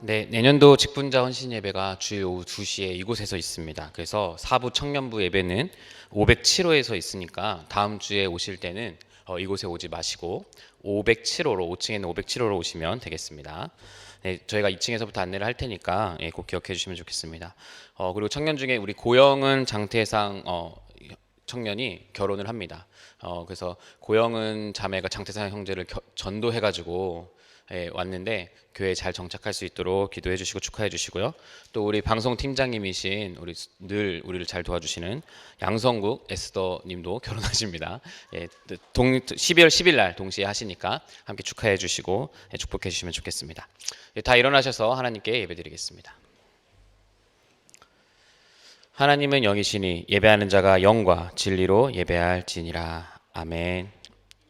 네, 내년도 직분자 헌신 예배가 주일 오후 2시에 이곳에서 있습니다. 그래서 사부 청년부 예배는 507호에서 있으니까 다음 주에 오실 때는 이곳에 오지 마시고 507호로 5층에는 507호로 오시면 되겠습니다. 네, 저희가 2층에서부터 안내를 할 테니까 꼭 기억해 주시면 좋겠습니다. 그리고 청년 중에 우리 고영은 장태상 청년이 결혼을 합니다. 그래서 고영은 자매가 장태상 형제를 전도해가지고 왔는데 교회에 잘 정착할 수 있도록 기도해 주시고 축하해 주시고요. 또 우리 방송 팀장님이신 늘 우리를 잘 도와주시는 양성국 에스더 님도 결혼하십니다. 12월 10일 날 동시에 하시니까 함께 축하해 주시고 축복해 주시면 좋겠습니다. 다 일어나셔서 하나님께 예배드리겠습니다. 하나님은 영이시니 예배하는 자가 영과 진리로 예배할지니라. 아멘.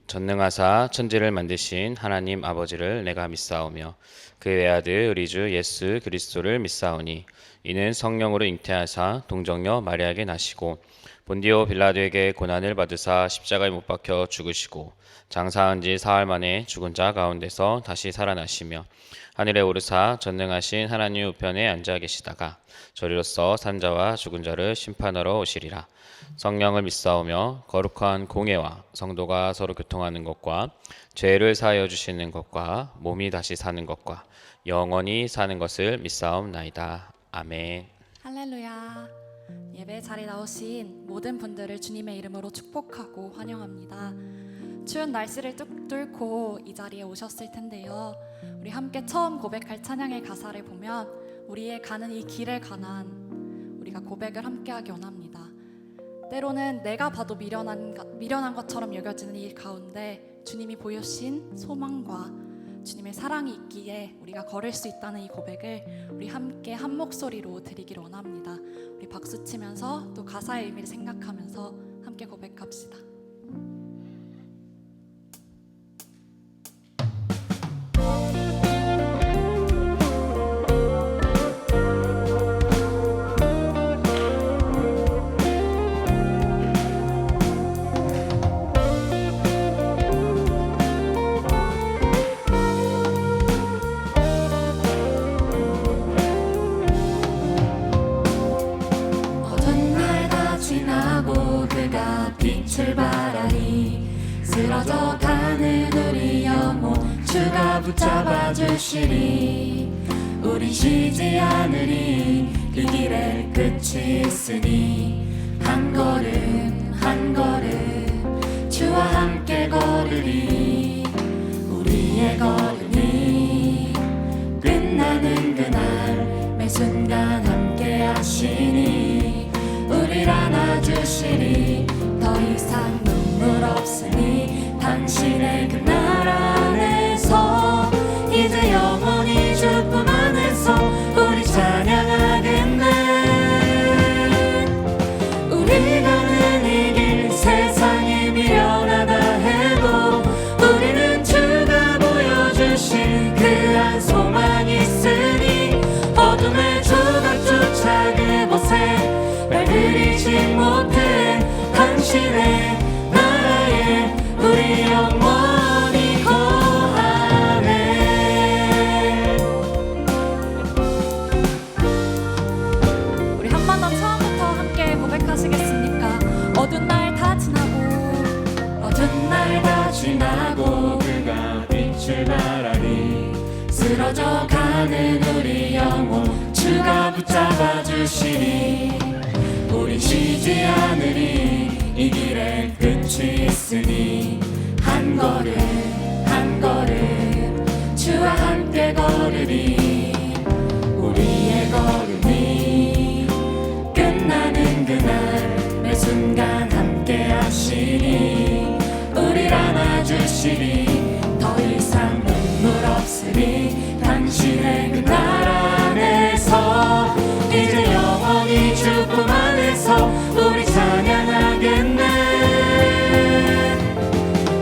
전능하사 천지를 만드신 하나님 아버지를 내가 믿사오며 그의 외아들 우리 주 예수 그리스도를 믿사오니 이는 성령으로 잉태하사 동정녀 마리아에게 나시고 본디오 빌라도에게 고난을 받으사 십자가에 못 박혀 죽으시고 장사한 지 사흘 만에 죽은 자 가운데서 다시 살아나시며 하늘에 오르사 전능하신 하나님 우편에 앉아 계시다가 저리로서 산자와 죽은 자를 심판하러 오시리라. 성령을 믿사오며 거룩한 공예와 성도가 서로 교통하는 것과 죄를 사하여 주시는 것과 몸이 다시 사는 것과 영원히 사는 것을 믿사옵나이다. 아멘. 할렐루야. 예배 자리 나오신 모든 분들을 주님의 이름으로 축복하고 환영합니다. 추운 날씨를 뚫고 이 자리에 오셨을 텐데요. 우리 함께 처음 고백할 찬양의 가사를 보면 우리의 가는 이 길을 가난 우리가 고백을 함께하기 원합니다. 때로는 내가 봐도 미련한 것처럼 여겨지는 일 가운데 주님이 보여주신 소망과 주님의 사랑이 있기에 우리가 걸을 수 있다는 이 고백을 우리 함께 한 목소리로 드리기를 원합니다. 우리 박수 치면서 또 가사의 의미를 생각하면서 함께 고백합시다. 빛을 바라니 쓰러져 가는 우리 영혼 주가 붙잡아 주시리. 우리 쉬지 않으리 이 길에 끝이 있으니 한 걸음 한 걸음 주와 함께 걸으리. 우리의 걸음이 끝나는 그날 매 순간 함께 하시니 우리를 안아주시니 더 이상 눈물 없으니 당신의 그 나라 안에서 이제 영원히 주품 안에서 우리 찬양하겠네. 우리 가는 이 길 세상이 미련하다 해도 우리는 주가 보여주신 그 한 소망 있으니 어둠의 조각조차 그곳에 날 그리지 못해 당신의 나라에 우리 영원히 거하네. 우리 한 번 더 처음부터 함께 고백하시겠습니까? 어두운 날 다 지나고 어두운 날 다 지나고 그가 빛을 바라니 쓰러져 가는 우리 영혼 주가 붙잡아 주시니 우리 쉬지 않으리 이 길에 끝이 있으니 한 걸음 한 걸음 주와 함께 걸으리. 우리의 걸음이 끝나는 그날 매 순간 함께 하시니 우리를 안아주시리. 더 이상 눈물 없으리 당신의 그 나라 안에서 이제 영원히 주품 안에서 우리 찬양하겠네.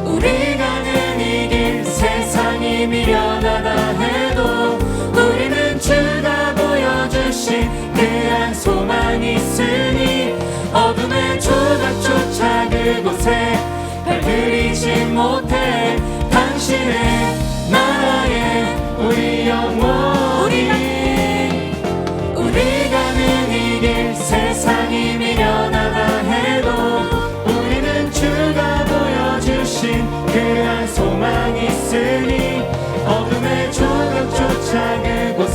우리 가는 이 길 세상이 미련하다 해도 우리는 주가 보여주신 그 한 소망 있으니 어둠의 조각조차 그곳에 발들이지 못해 당신의 나라에 우리 영원히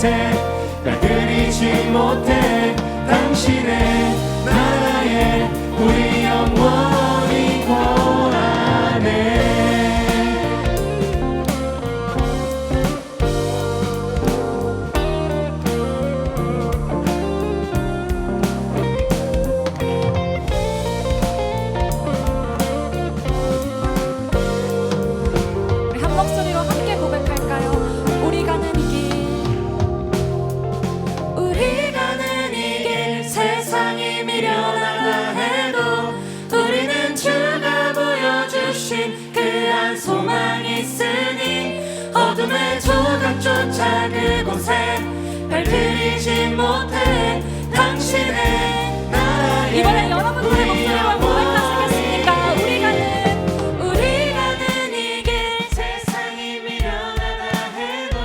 곳에 날 그리지 못해 당신의 나라에 우리 영원히 거하네. 우리 한 목소리로 함께 고백할까요? 우리 가는 이 길, 우리 가는 이 길, 세상이 미련하다 해도 우리는 주가 보여주신 그 한 소망이 있으니 어둠의 조각조차 그곳에 발들이지 못해 당신의 나라에. 이번엔 여러분들의 목소리로 고백하시겠습니까? 우리 가는 이 길, 세상이 미련하다 해도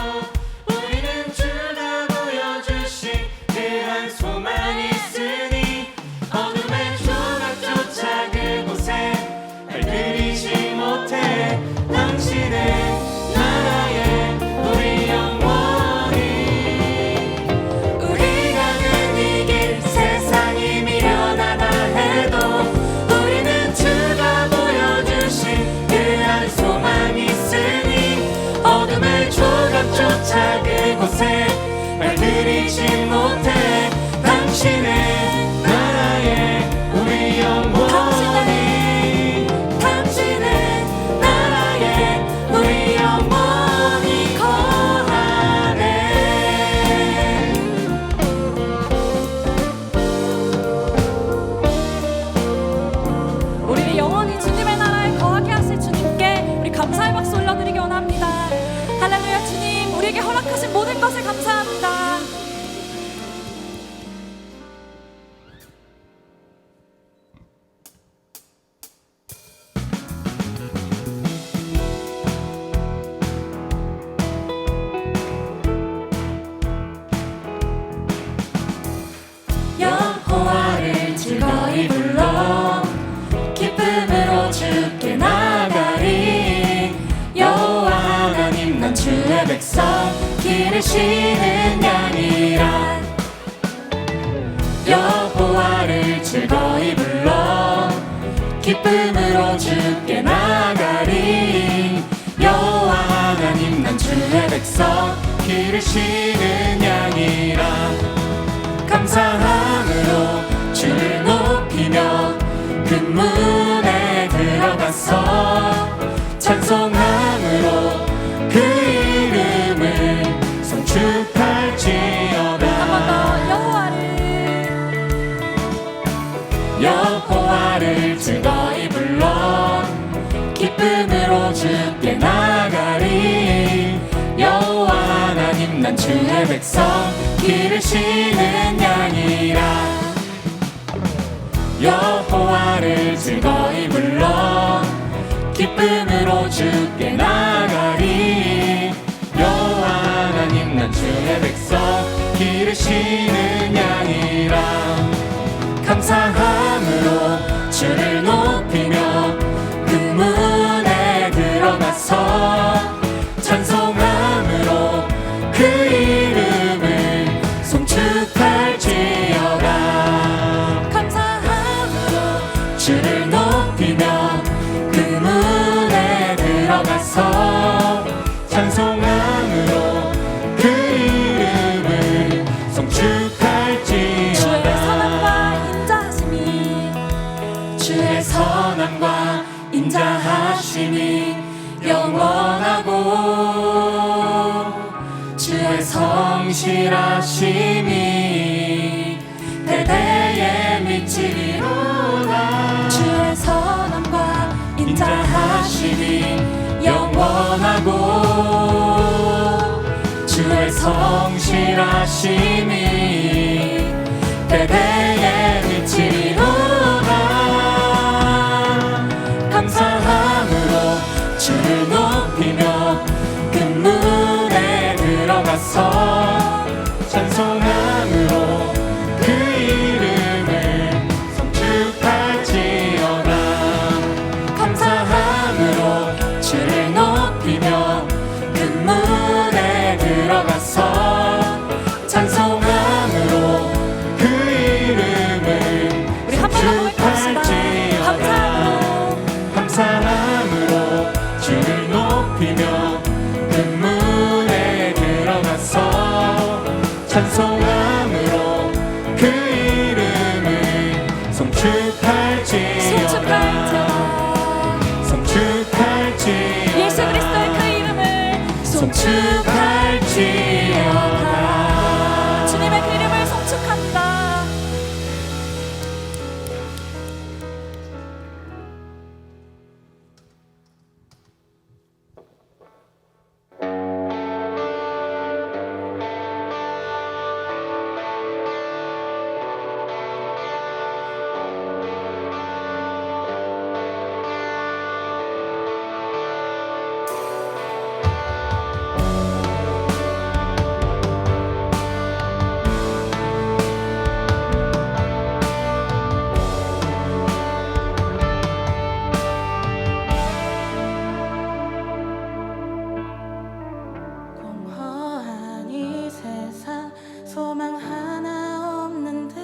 우리는 주가 보여주신 그 한 소망이 있으니 어둠의 조각조차 그곳에 발들이지 못해 당신의 나라에 우리 영원히. 우리 가는 이 길, 세상이 미련하다 해도 우리는 주가 보여주신 그 한 소망이 있으니 어둠의 조각조차 그곳에 발들이지 못해 당신의 나라에 우리 영원히. 당신의 나라에 우리 영원히 거하네. 우리를 영원히 주님의 나라에 거하게 하실 주님께 우리 감사의 박수 올려드리기 원합니다. 할렐루야. 주님, 우리에게 허락하신 모든 것을 감사합니다. 여호와를 즐거이 불러 기쁨으로 주께 나가리. 여호와 하나님, 난 주의 백성 기르시는 양이라. 여호와를 즐거이 불러 기쁨으로 주께 나가리. 여호와 하나님, 난 주의 백성 기르시는 양이라. 감사함으로 주를 높이며 그 문에 들어가서 찬송함으로 그 이름을 성축할지어다. 여호와를 즐거이 불러 기쁨으로 주께 나가리. 여호와 하나님, 난 주의 백성 기르시는 양이라. 여호와를 즐거이 불러 기쁨으로 주께 나가리. 여호와 하나님, 난 주의 백성 기르시는 양이라. 감사함으로 주를 높이며 그 문에 들어가서 찬송함으로 그 이름을 송축할지어다. 감사함으로 주를 높이며 그 문에 들어가서 찬송함으로 그 이름을 송축할지어다. 주의 선함과 인자하심이 영원하고 주의 성실하심이 대대에 미치리로다. 주의 선함과 인자하심이 영원하고 주의 성실하심이 대대에 미치리로다. 감사함으로 주를 높이며 그 문에 들어가서 찬송함으로 그 이름을 성축할지어다. 감사함으로 주를 높이며 그 문에 들어가서 찬송함으로 그 이름을 성축할지어다 성축할지어다 예수 그리스도의 그 이름을 성축할지어다 주님의 그 이름을 송축한다. 공허한 이 세상 소망 하나 없는데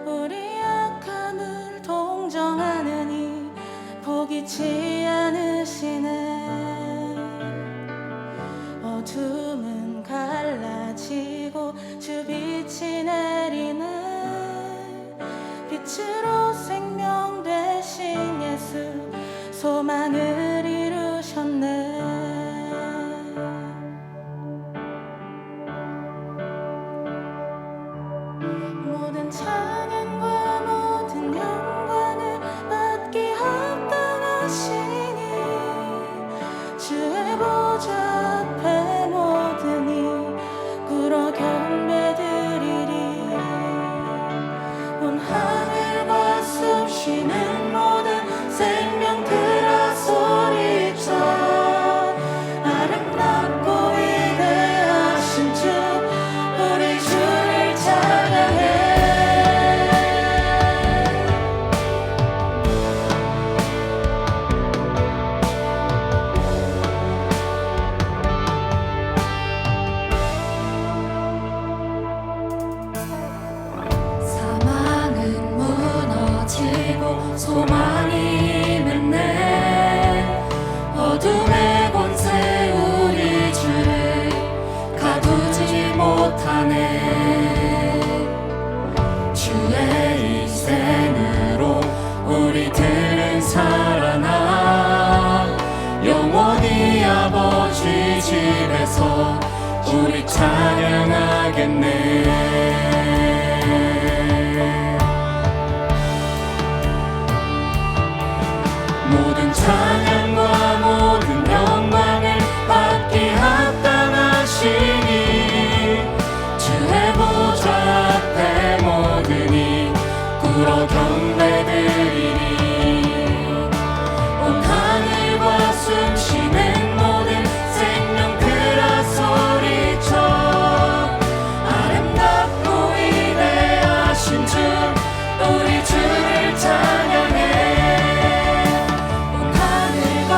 우리 약함을 동정하느니 포기치 않으시네. 어둠은 갈라지고 주 빛이 내리네. 빛으로 생명 되신 예수 소망을 이루셨네. 모든 찬양과 모든 영광을 받기 합당하시니 주의 보좌 앞에 모든 이 꿇어 경배드리리. 온 하늘과 숨쉬는 모든 생명들아 소리쳐 아름답고 위대하신 주 우리 주를 찬양해. 사망은 무너지고 소망이 맺네. 어둠의 권세 우리 주를 가두지 못하네. 주의 희생으로 우리들은 살아나 영원히 아버지 집에서 우리 찬양하겠네. 모든 찬양과 모든 영광을 받기 합당하시니 주의 보좌 앞에 모든 이 꿇어 경배드리리. 온 하늘과 숨쉬는 모든 생명들아 소리쳐 아름답고 위대하신 주 우리 주를 찬양해. 온 하늘과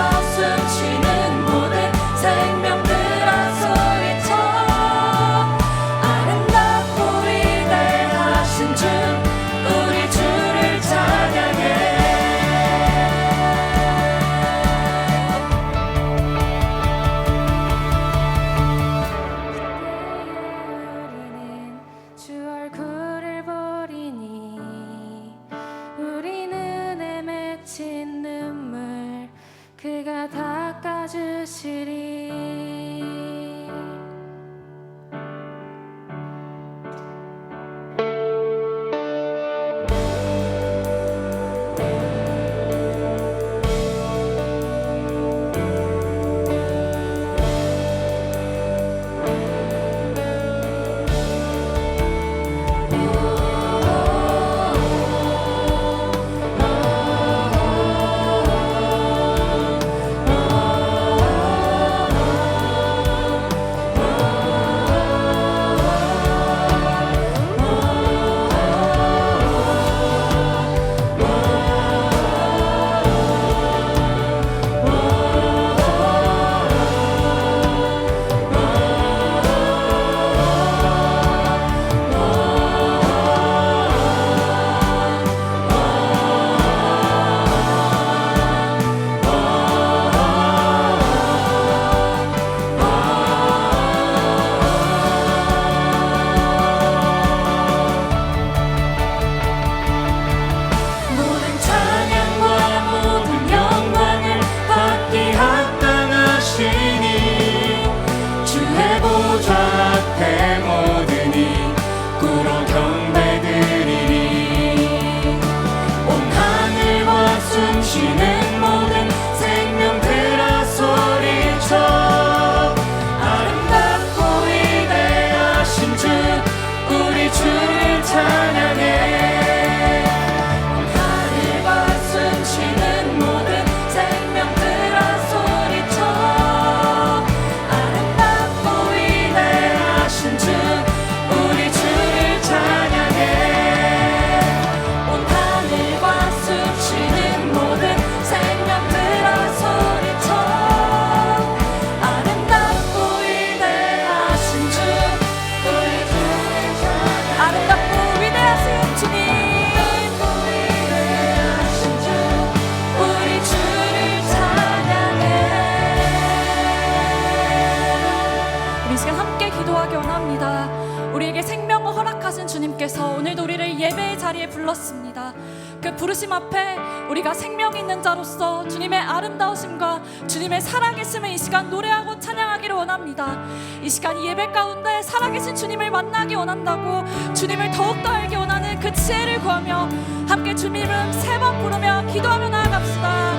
우리 이 시간 함께 기도하기 원합니다. 우리에게 생명을 허락하신 주님께서 오늘도 우리를 예배의 자리에 불렀습니다. 그 부르심 앞에 우리가 생명 있는 자로서 주님의 아름다우심과 주님의 살아계심을 이 시간 노래하고 찬양하기를 원합니다. 이 시간 예배 가운데 살아계신 주님을 만나기 원한다고, 주님을 더욱더 알기 원하는 그 지혜를 구하며 함께 주님 이름 3번 부르며 기도하며 나아갑시다.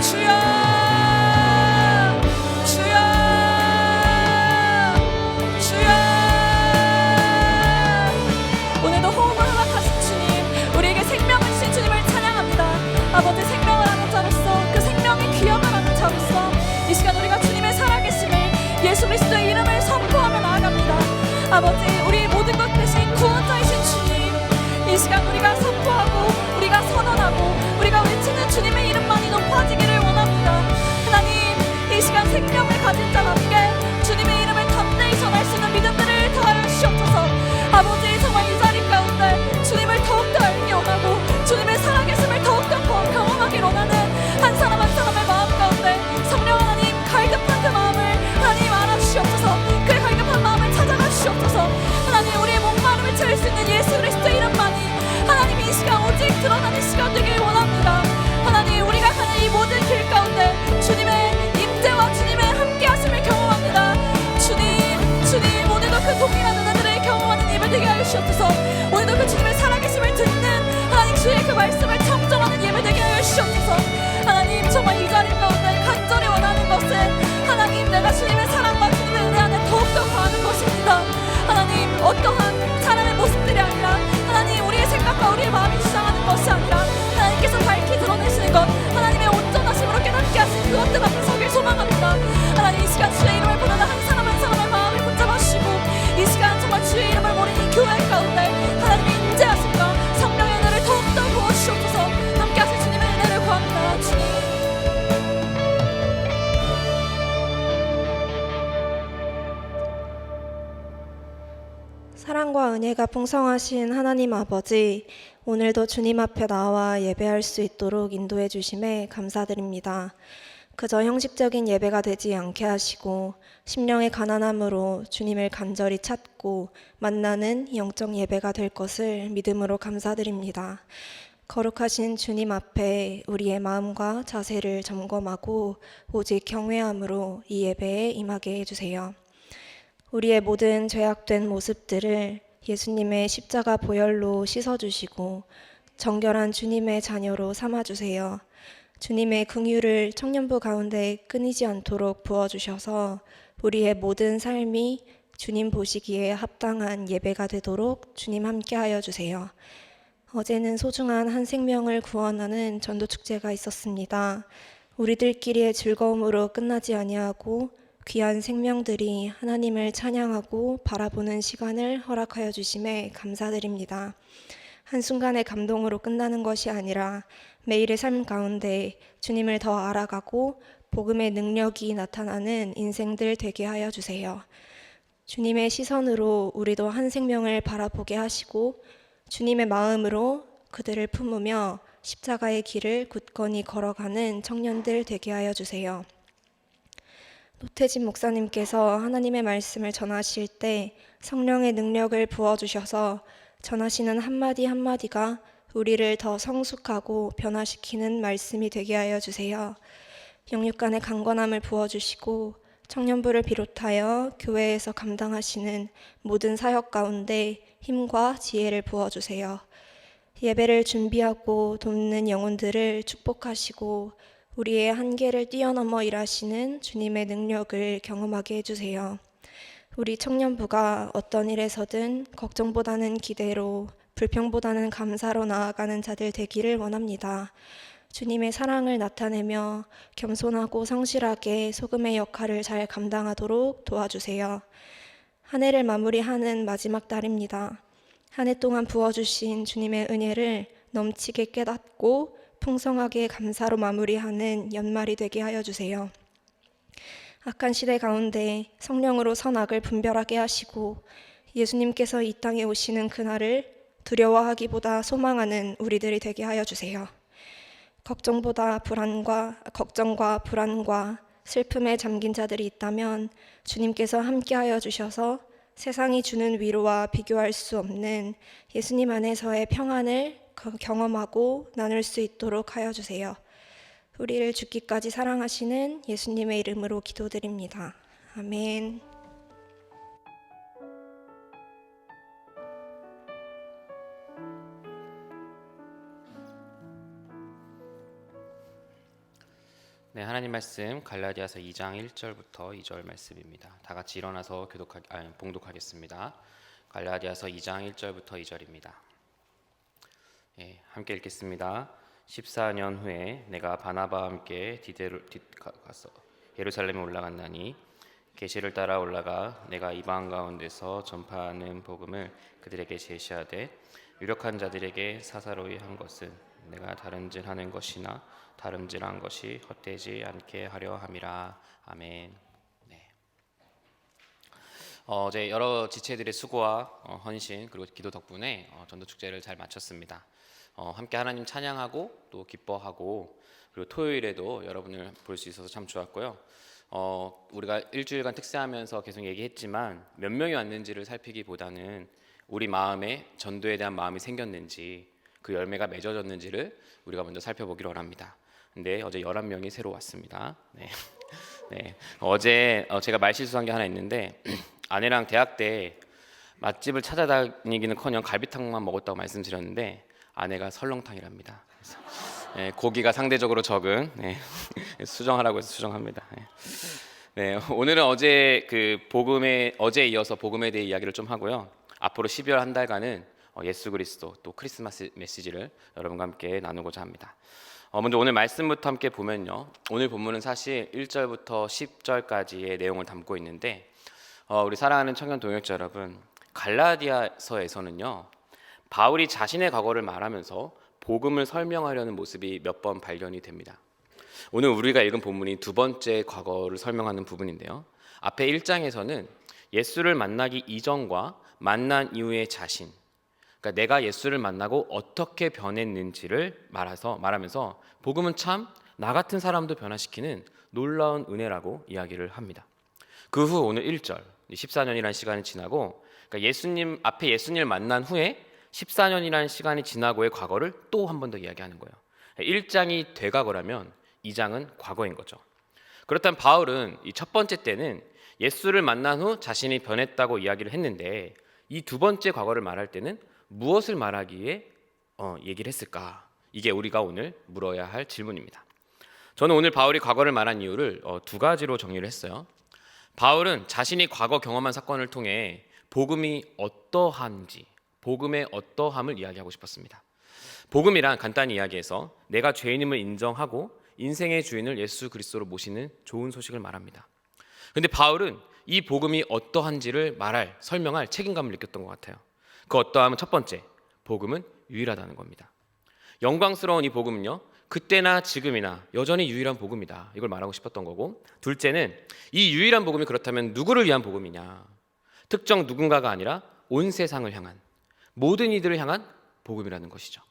주여, 주여, 주여. 오늘도 호흡을 허락하신 주님, 우리에게 생명을 주신 주님을 찬양합니다. 아버지, 생명을 하는 자로서, 그 생명의 귀함을 하는 자로서 이 시간 우리가 주님의 살아계심을, 예수 그리스도의 이름을 선포하며 나아갑니다. 아버지, 우리 모든 것 대신 구원자이신 주님, 이 시간 우리가 선포하고 우리가 선언하고 우리가 외치는 주님의 이름만이 높아지기를 원합니다. 하나님, 이 시간 생명을 가진 자답게 주님의 이름을 담대히 전할 수 있는 믿음들을 더하여 주시옵소서. 아버지, 정말 이 자리 가운데 주님을 더욱더 알기 원하고 주님의 살아계심을 더욱더 경험하기 원하는 한 사람 한 사람의 마음 가운데 성령 하나님, 갈급한 그 마음을 하나님 알아주시옵소서. 그 갈급한 마음을 찾아가 주시옵소서. 하나님, 우리의 목마름을 채울 수 있는 예수 그리스도의 이름만이 하나님 이 시간 오직 드러나는 시간 되길 원합니다. 하나님, 우리가 가는 이 모든 길 가운데 주님의 임재와 주님의 함께하심을 경험합니다. 주님, 오늘도 그 동일한 은혜들을 경험하는 예배 되게 하여 주시옵소서. 오늘도 그 주님의 살아계심을 듣는 하나님 주의 그 말씀을 청정하는 예배 되게 하여 주시옵소서. 하나님, 정말 이 자리 가운데 간절히 원하는 것은 하나님, 내가 주님의 사랑과 주님의 은혜 안에 더욱더 거하는 것입니다. 하나님, 어떠한 사람의 모습들이 아니라 하나님, 우리의 생각과 우리의 마음이 주장하는 것이 아니라 하나님께서 밝히 드러내시는 것, 하나님의 온전하심으로 깨닫게 하신 그것들 앞에 서길 소망합니다. 하나님, 이 시간 주의 이름을 부르는 한 사람 한 사람의 마음을 붙잡아 주시고 이 시간 정말 주의 이름을 모르는 이 교회 가운데 하나님의 인재하심과 성령의 은혜를 더욱더 부어주시옵소서. 함께 하신 주님의 은혜를 구합니다. 주님, 사랑과 은혜가 풍성하신 하나님 아버지, 오늘도 주님 앞에 나와 예배할 수 있도록 인도해 주심에 감사드립니다. 그저 형식적인 예배가 되지 않게 하시고 심령의 가난함으로 주님을 간절히 찾고 만나는 영적 예배가 될 것을 믿음으로 감사드립니다. 거룩하신 주님 앞에 우리의 마음과 자세를 점검하고 오직 경외함으로 이 예배에 임하게 해주세요. 우리의 모든 죄악된 모습들을 예수님의 십자가 보혈로 씻어주시고 정결한 주님의 자녀로 삼아주세요. 주님의 긍휼을 청년부 가운데 끊이지 않도록 부어주셔서 우리의 모든 삶이 주님 보시기에 합당한 예배가 되도록 주님 함께하여 주세요. 어제는 소중한 한 생명을 구원하는 전도축제가 있었습니다. 우리들끼리의 즐거움으로 끝나지 아니하고 귀한 생명들이 하나님을 찬양하고 바라보는 시간을 허락하여 주심에 감사드립니다. 한순간의 감동으로 끝나는 것이 아니라 매일의 삶 가운데 주님을 더 알아가고 복음의 능력이 나타나는 인생들 되게 하여 주세요. 주님의 시선으로 우리도 한 생명을 바라보게 하시고 주님의 마음으로 그들을 품으며 십자가의 길을 굳건히 걸어가는 청년들 되게 하여 주세요. 노태진 목사님께서 하나님의 말씀을 전하실 때 성령의 능력을 부어주셔서 전하시는 한마디 한마디가 우리를 더 성숙하고 변화시키는 말씀이 되게 하여 주세요. 영육 간의 강건함을 부어주시고 청년부를 비롯하여 교회에서 감당하시는 모든 사역 가운데 힘과 지혜를 부어주세요. 예배를 준비하고 돕는 영혼들을 축복하시고 우리의 한계를 뛰어넘어 일하시는 주님의 능력을 경험하게 해주세요. 우리 청년부가 어떤 일에서든 걱정보다는 기대로, 불평보다는 감사로 나아가는 자들 되기를 원합니다. 주님의 사랑을 나타내며 겸손하고 성실하게 소금의 역할을 잘 감당하도록 도와주세요. 한 해를 마무리하는 마지막 달입니다. 한 해 동안 부어주신 주님의 은혜를 넘치게 깨닫고 풍성하게 감사로 마무리하는 연말이 되게 하여 주세요. 악한 시대 가운데 성령으로 선악을 분별하게 하시고 예수님께서 이 땅에 오시는 그날을 두려워하기보다 소망하는 우리들이 되게 하여 주세요. 걱정과 불안과 슬픔에 잠긴 자들이 있다면 주님께서 함께하여 주셔서 세상이 주는 위로와 비교할 수 없는 예수님 안에서의 평안을 경험하고 나눌 수 있도록 하여 주세요. 우리를 죽기까지 사랑하시는 예수님의 이름으로 기도드립니다. 아멘. 네, 하나님 말씀 갈라디아서 2장 1절부터 2절 말씀입니다. 다 같이 일어나서 봉독하겠습니다. 갈라디아서 2장 1절부터 2절입니다. 예, 함께 읽겠습니다. 14년 후에 내가 바나바와 함께 가서 예루살렘에 올라갔나니 계시를 따라 올라가 내가 이방 가운데서 전파하는 복음을 그들에게 제시하되 유력한 자들에게 사사로이 한 것은 내가 다름질하는 것이나 다름질한 것이 헛되지 않게 하려 함이라. 아멘. 네. 어제 여러 지체들의 수고와 헌신 그리고 기도 덕분에 전도 축제를 잘 마쳤습니다. 함께 하나님 찬양하고 또 기뻐하고 그리고 토요일에도 여러분을 볼 수 있어서 참 좋았고요. 우리가 일주일간 특세하면서 계속 얘기했지만 몇 명이 왔는지를 살피기보다는 우리 마음에 전도에 대한 마음이 생겼는지 그 열매가 맺어졌는지를 우리가 먼저 살펴보기를 원합니다. 근데 어제 11명이 새로 왔습니다. 네. 네. 어제 제가 말실수한 게 하나 있는데 아내랑 대학 때 맛집을 찾아다니기는커녕 갈비탕만 먹었다고 말씀드렸는데 아내가 설렁탕이랍니다. 그래서, 네, 고기가 상대적으로 적은 수정하라고 해서 수정합니다. 네, 오늘은 어제에 이어서 복음에 대해 이야기를 좀 하고요. 앞으로 12월 한 달간은 예수 그리스도 또 크리스마스 메시지를 여러분과 함께 나누고자 합니다. 먼저 오늘 말씀부터 함께 보면요. 오늘 본문은 사실 1절부터 10절까지의 내용을 담고 있는데 우리 사랑하는 청년 동역자 여러분, 갈라디아서에서는요. 바울이 자신의 과거를 말하면서 복음을 설명하려는 모습이 몇 번 발견이 됩니다. 오늘 우리가 읽은 본문이 두 번째 과거를 설명하는 부분인데요. 앞에 1장에서는 예수를 만나기 이전과 만난 이후의 자신, 그러니까 내가 예수를 만나고 어떻게 변했는지를 말하면서 복음은 참 나 같은 사람도 변화시키는 놀라운 은혜라고 이야기를 합니다. 그 후 오늘 1절 14년이라는 시간이 지나고 그러니까 예수님을 만난 후에 14년이라는 시간이 지나고의 과거를 또 한 번 더 이야기하는 거예요. 1장이 되과거라면 2장은 과거인 거죠. 그렇다면 바울은 이 첫 번째 때는 예수를 만난 후 자신이 변했다고 이야기를 했는데 이 두 번째 과거를 말할 때는 무엇을 말하기에 얘기를 했을까? 이게 우리가 오늘 물어야 할 질문입니다. 저는 오늘 바울이 과거를 말한 이유를 두 가지로 정리를 했어요. 바울은 자신이 과거 경험한 사건을 통해 복음이 어떠한지, 복음의 어떠함을 이야기하고 싶었습니다. 복음이란 간단히 이야기해서 내가 죄인임을 인정하고 인생의 주인을 예수 그리스도로 모시는 좋은 소식을 말합니다. 그런데 바울은 이 복음이 어떠한지를 설명할 책임감을 느꼈던 것 같아요. 그 어떠함은 첫 번째, 복음은 유일하다는 겁니다. 영광스러운 이 복음은요, 그때나 지금이나 여전히 유일한 복음이다. 이걸 말하고 싶었던 거고, 둘째는 이 유일한 복음이 그렇다면 누구를 위한 복음이냐? 특정 누군가가 아니라 온 세상을 향한, 모든 이들을 향한 복음이라는 것이죠.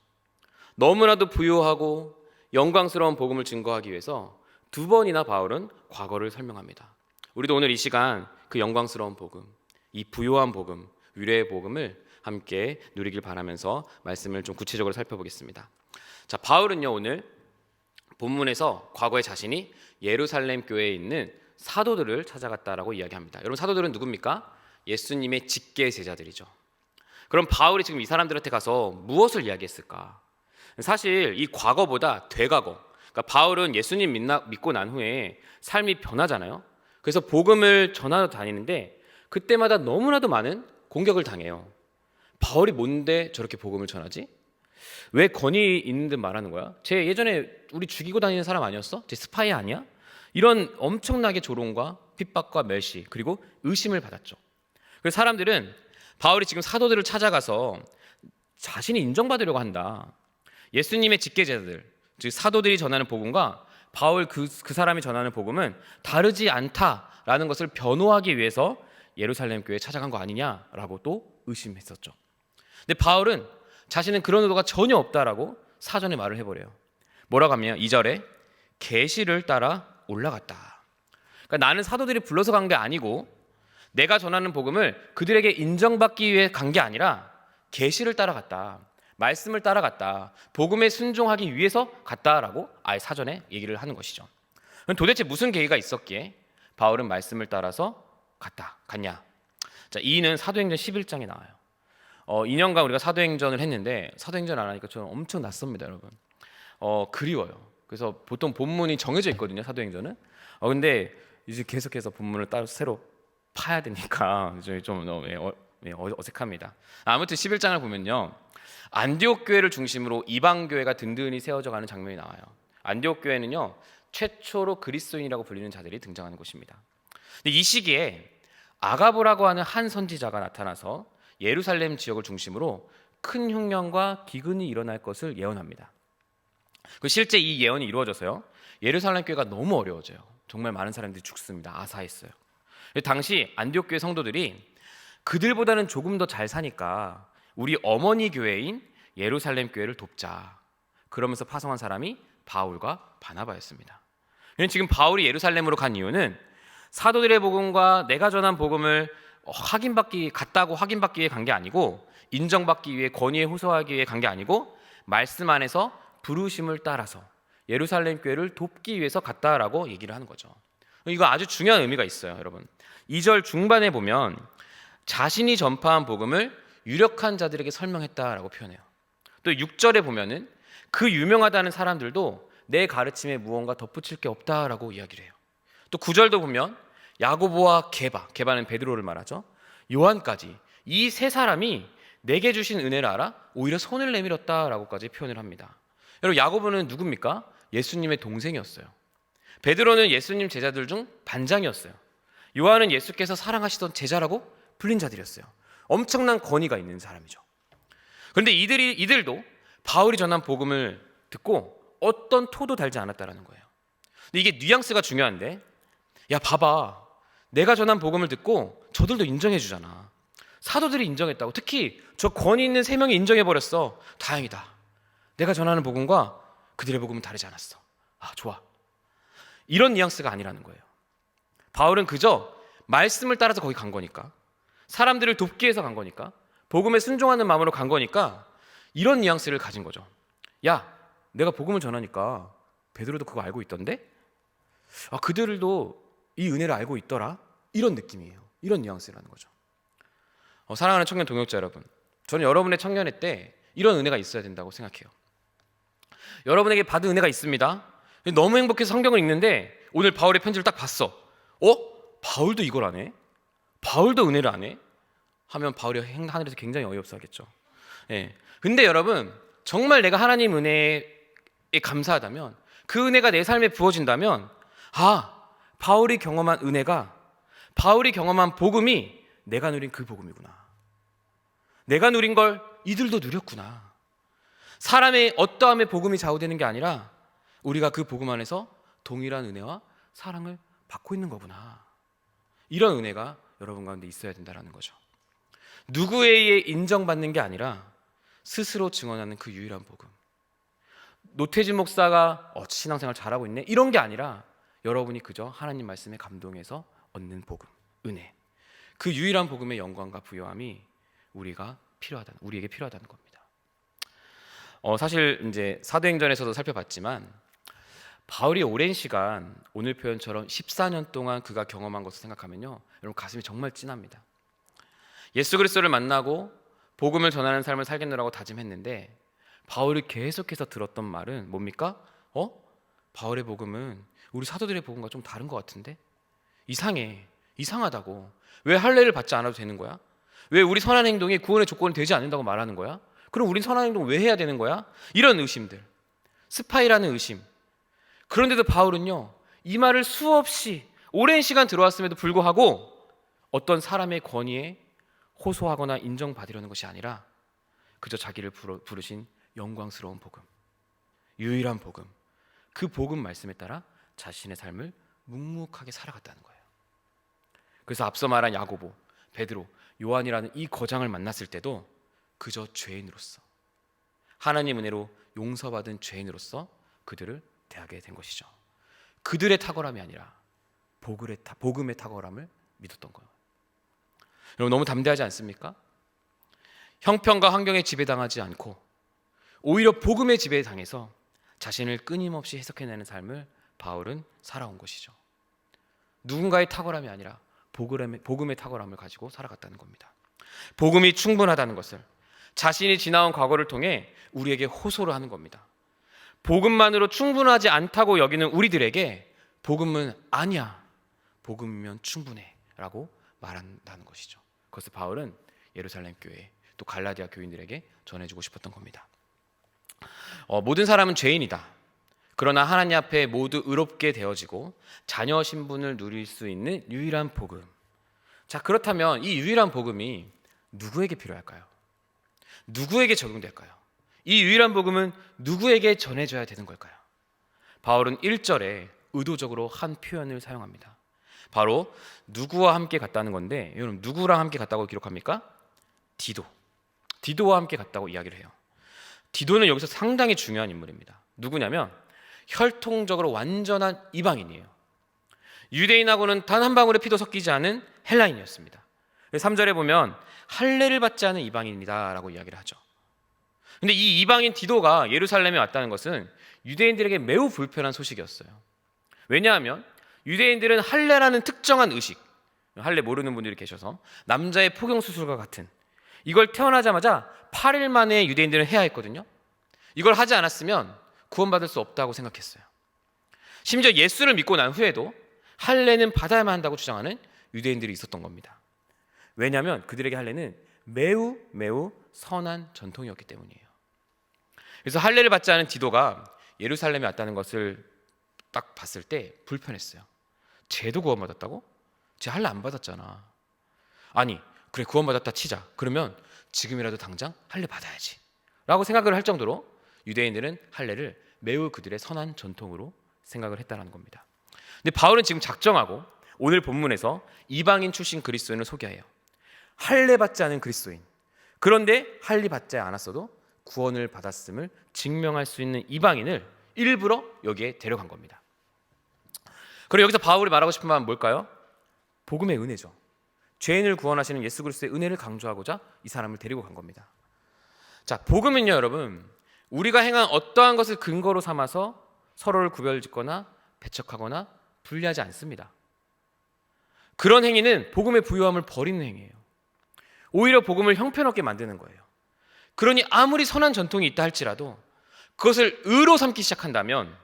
너무나도 부요하고 영광스러운 복음을 증거하기 위해서 두 번이나 바울은 과거를 설명합니다. 우리도 오늘 이 시간 그 영광스러운 복음, 이 부요한 복음, 위로의 복음을 함께 누리길 바라면서 말씀을 좀 구체적으로 살펴보겠습니다. 자, 바울은요 오늘 본문에서 과거의 자신이 예루살렘 교회에 있는 사도들을 찾아갔다라고 이야기합니다. 여러분, 사도들은 누굽니까? 예수님의 직계 제자들이죠. 그럼 바울이 지금 이 사람들한테 가서 무엇을 이야기했을까? 사실 이 과거보다 되과거, 그러니까 바울은 예수님 믿고 난 후에 삶이 변하잖아요. 그래서 복음을 전하러 다니는데 그때마다 너무나도 많은 공격을 당해요. 바울이 뭔데 저렇게 복음을 전하지? 왜 권위 있는 듯 말하는 거야? 쟤 예전에 우리 죽이고 다니는 사람 아니었어? 쟤 스파이 아니야? 이런 엄청나게 조롱과 핍박과 멸시 그리고 의심을 받았죠. 그래서 사람들은 바울이 지금 사도들을 찾아가서 자신이 인정받으려고 한다. 예수님의 직계제자들, 즉 사도들이 전하는 복음과 바울 그 사람이 전하는 복음은 다르지 않다라는 것을 변호하기 위해서 예루살렘 교회에 찾아간 거 아니냐라고 또 의심했었죠. 근데 바울은 자신은 그런 의도가 전혀 없다라고 사전에 말을 해버려요. 뭐라고 하면 2절에 계시를 따라 올라갔다. 그러니까 나는 사도들이 불러서 간 게 아니고 내가 전하는 복음을 그들에게 인정받기 위해 간 게 아니라 계시를 따라갔다. 말씀을 따라갔다. 복음에 순종하기 위해서 갔다라고 아예 사전에 얘기를 하는 것이죠. 그럼 도대체 무슨 계기가 있었기에 바울은 말씀을 따라서 갔냐? 자, 이는 사도행전 11장에 나와요. 2년간 우리가 사도행전을 했는데 사도행전 안 하니까 저는 엄청 낯섭니다, 여러분. 그리워요. 그래서 보통 본문이 정해져 있거든요, 사도행전은. 근데 이제 계속해서 본문을 따로 새로 파야 되니까 좀 어색합니다. 아무튼 11장을 보면요, 안디옥 교회를 중심으로 이방 교회가 든든히 세워져 가는 장면이 나와요. 안디옥 교회는요, 최초로 그리스도인이라고 불리는 자들이 등장하는 곳입니다. 근데 이 시기에 아가보라고 하는 한 선지자가 나타나서 예루살렘 지역을 중심으로 큰 흉년과 기근이 일어날 것을 예언합니다. 실제 이 예언이 이루어져서요, 예루살렘 교회가 너무 어려워져요. 정말 많은 사람들이 죽습니다. 아사했어요. 당시 안디옥 교회 성도들이 그들보다는 조금 더 잘 사니까 우리 어머니 교회인 예루살렘 교회를 돕자, 그러면서 파송한 사람이 바울과 바나바였습니다. 지금 바울이 예루살렘으로 간 이유는 사도들의 복음과 내가 전한 복음을 갔다고 확인받기 위해 간 게 아니고, 인정받기 위해 권위에 호소하기 위해 간 게 아니고, 말씀 안에서 부르심을 따라서 예루살렘 교회를 돕기 위해서 갔다라고 얘기를 하는 거죠. 이거 아주 중요한 의미가 있어요, 여러분. 2절 중반에 보면 자신이 전파한 복음을 유력한 자들에게 설명했다라고 표현해요. 또 6절에 보면은 그 유명하다는 사람들도 내 가르침에 무언가 덧붙일 게 없다라고 이야기를 해요. 또 9절도 보면 야고보와 게바는 베드로를 말하죠, 요한까지 이 세 사람이 내게 주신 은혜를 알아 오히려 손을 내밀었다라고까지 표현을 합니다. 여러분, 야고보는 누굽니까? 예수님의 동생이었어요. 베드로는 예수님 제자들 중 반장이었어요. 요한은 예수께서 사랑하시던 제자라고 불린 자들이었어요. 엄청난 권위가 있는 사람이죠. 그런데 이들도 바울이 전한 복음을 듣고 어떤 토도 달지 않았다라는 거예요. 근데 이게 뉘앙스가 중요한데, 야 봐봐, 내가 전한 복음을 듣고 저들도 인정해 주잖아. 사도들이 인정했다고. 특히 저 권위 있는 세 명이 인정해 버렸어. 다행이다. 내가 전하는 복음과 그들의 복음은 다르지 않았어. 좋아. 이런 뉘앙스가 아니라는 거예요. 바울은 그저 말씀을 따라서 거기 간 거니까, 사람들을 돕기 위해서 간 거니까, 복음에 순종하는 마음으로 간 거니까 이런 뉘앙스를 가진 거죠. 야, 내가 복음을 전하니까 베드로도 그거 알고 있던데? 그들도 이 은혜를 알고 있더라? 이런 느낌이에요. 이런 뉘앙스라는 거죠. 사랑하는 청년 동역자 여러분, 저는 여러분의 청년회 때 이런 은혜가 있어야 된다고 생각해요. 여러분에게 받은 은혜가 있습니다. 너무 행복해서 성경을 읽는데 오늘 바울의 편지를 딱 봤어. 바울도 이걸 안 해? 바울도 은혜를 안 해? 하면 바울이 하늘에서 굉장히 어이없어 하겠죠. 근데 여러분, 정말 내가 하나님 은혜에 감사하다면, 그 은혜가 내 삶에 부어진다면, 바울이 경험한 은혜가, 바울이 경험한 복음이 내가 누린 그 복음이구나. 내가 누린 걸 이들도 누렸구나. 사람의 어떠함의 복음이 좌우되는 게 아니라 우리가 그 복음 안에서 동일한 은혜와 사랑을 받고 있는 거구나. 이런 은혜가 여러분 가운데 있어야 된다는 거죠. 누구에 의해 인정받는 게 아니라 스스로 증언하는 그 유일한 복음. 노태진 목사가 신앙생활 잘하고 있네, 이런 게 아니라 여러분이 그저 하나님 말씀에 감동해서 얻는 복음, 은혜, 그 유일한 복음의 영광과 부요함이 우리에게 필요하다는 겁니다. 사실 이제 사도행전에서도 살펴봤지만 바울이 오랜 시간, 오늘 표현처럼 14년 동안 그가 경험한 것을 생각하면요, 여러분 가슴이 정말 찐합니다. 예수 그리스도를 만나고 복음을 전하는 삶을 살겠노라고 다짐했는데 바울이 계속해서 들었던 말은 뭡니까? 바울의 복음은 우리 사도들의 복음과 좀 다른 것 같은데? 이상하다고. 왜 할례를 받지 않아도 되는 거야? 왜 우리 선한 행동이 구원의 조건이 되지 않는다고 말하는 거야? 그럼 우린 선한 행동 왜 해야 되는 거야? 이런 의심들, 스파이라는 의심. 그런데도 바울은요, 이 말을 수없이 오랜 시간 들어왔음에도 불구하고 어떤 사람의 권위에 호소하거나 인정받으려는 것이 아니라 그저 자기를 부르신 영광스러운 복음, 유일한 복음, 그 복음 말씀에 따라 자신의 삶을 묵묵하게 살아갔다는 거예요. 그래서 앞서 말한 야고보, 베드로, 요한이라는 이 거장을 만났을 때도 그저 죄인으로서, 하나님 은혜로 용서받은 죄인으로서 그들을 대하게 된 것이죠. 그들의 탁월함이 아니라 복음의 탁월함을 믿었던 거예요. 여러분 너무 담대하지 않습니까? 형편과 환경에 지배당하지 않고 오히려 복음의 지배에 당해서 자신을 끊임없이 해석해내는 삶을 바울은 살아온 것이죠. 누군가의 탁월함이 아니라 복음의 탁월함을 가지고 살아갔다는 겁니다. 복음이 충분하다는 것을 자신이 지나온 과거를 통해 우리에게 호소를 하는 겁니다. 복음만으로 충분하지 않다고 여기는 우리들에게 복음은 아니야, 복음이면 충분해 라고 말한다는 것이죠. 그것을 바울은 예루살렘 교회 또 갈라디아 교인들에게 전해주고 싶었던 겁니다. 모든 사람은 죄인이다. 그러나 하나님 앞에 모두 의롭게 되어지고 자녀 신분을 누릴 수 있는 유일한 복음. 자, 그렇다면 이 유일한 복음이 누구에게 필요할까요? 누구에게 적용될까요? 이 유일한 복음은 누구에게 전해져야 되는 걸까요? 바울은 1절에 의도적으로 한 표현을 사용합니다. 바로 누구와 함께 갔다는 건데, 여러분 누구랑 함께 갔다고 기록합니까? 디도와 함께 갔다고 이야기를 해요. 디도는 여기서 상당히 중요한 인물입니다. 누구냐면 혈통적으로 완전한 이방인이에요. 유대인하고는 단 한 방울의 피도 섞이지 않은 헬라인이었습니다. 3절에 보면 할례를 받지 않은 이방인이다 라고 이야기를 하죠. 근데 이 이방인 디도가 예루살렘에 왔다는 것은 유대인들에게 매우 불편한 소식이었어요. 왜냐하면 유대인들은 할례라는 특정한 의식, 할례 모르는 분들이 계셔서 남자의 포경수술과 같은 이걸 태어나자마자 8일 만에 유대인들은 해야 했거든요. 이걸 하지 않았으면 구원받을 수 없다고 생각했어요. 심지어 예수를 믿고 난 후에도 할례는 받아야만 한다고 주장하는 유대인들이 있었던 겁니다. 왜냐하면 그들에게 할례는 매우 선한 전통이었기 때문이에요. 그래서 할례를 받지 않은 디도가 예루살렘에 왔다는 것을 딱 봤을 때 불편했어요. 쟤도 구원받았다고? 쟤 할례 안 받았잖아. 아니 그래 구원받았다 치자. 그러면 지금이라도 당장 할례 받아야지 라고 생각을 할 정도로 유대인들은 할례를 매우 그들의 선한 전통으로 생각을 했다는 겁니다. 근데 바울은 지금 작정하고 오늘 본문에서 이방인 출신 그리스도인을 소개해요. 할례 받지 않은 그리스도인, 그런데 할례 받지 않았어도 구원을 받았음을 증명할 수 있는 이방인을 일부러 여기에 데려간 겁니다. 그리고 여기서 바울이 말하고 싶은 말은 뭘까요? 복음의 은혜죠. 죄인을 구원하시는 예수 그리스도의 은혜를 강조하고자 이 사람을 데리고 간 겁니다. 자, 복음은요 여러분, 우리가 행한 어떠한 것을 근거로 삼아서 서로를 구별짓거나 배척하거나 분리하지 않습니다. 그런 행위는 복음의 부요함을 버리는 행위예요. 오히려 복음을 형편없게 만드는 거예요. 그러니 아무리 선한 전통이 있다 할지라도 그것을 의로 삼기 시작한다면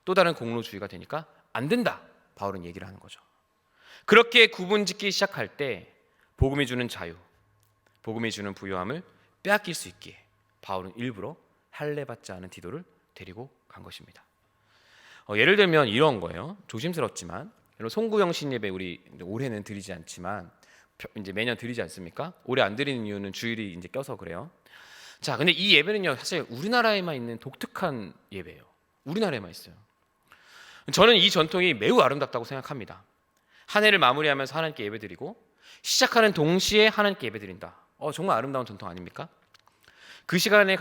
또 다른 공로주의가 되니까 안 된다, 바울은 얘기를 하는 거죠. 그렇게 구분짓기 시작할 때 복음이 주는 자유, 복음이 주는 부요함을 빼앗길 수 있기에 바울은 일부러 할례 받지 않은 디도를 데리고 간 것입니다. 예를 들면 이런 거예요. 조심스럽지만 송구영신 예배 우리 올해는 드리지 않지만 이제 매년 드리지 않습니까? 올해 안 드리는 이유는 주일이 이제 껴서 그래요. 자, 근데 이 예배는요 사실 우리나라에만 있는 독특한 예배예요. 우리나라에만 있어요. 저는 이 전통이 매우 아름답다고 생각합니다. 한 해를 마무리하면서 하나님께 예배드리고 시작하는 동시에 하나님께 예배드린다. 정말 아름다운 전통 아닙니까? 그 시간에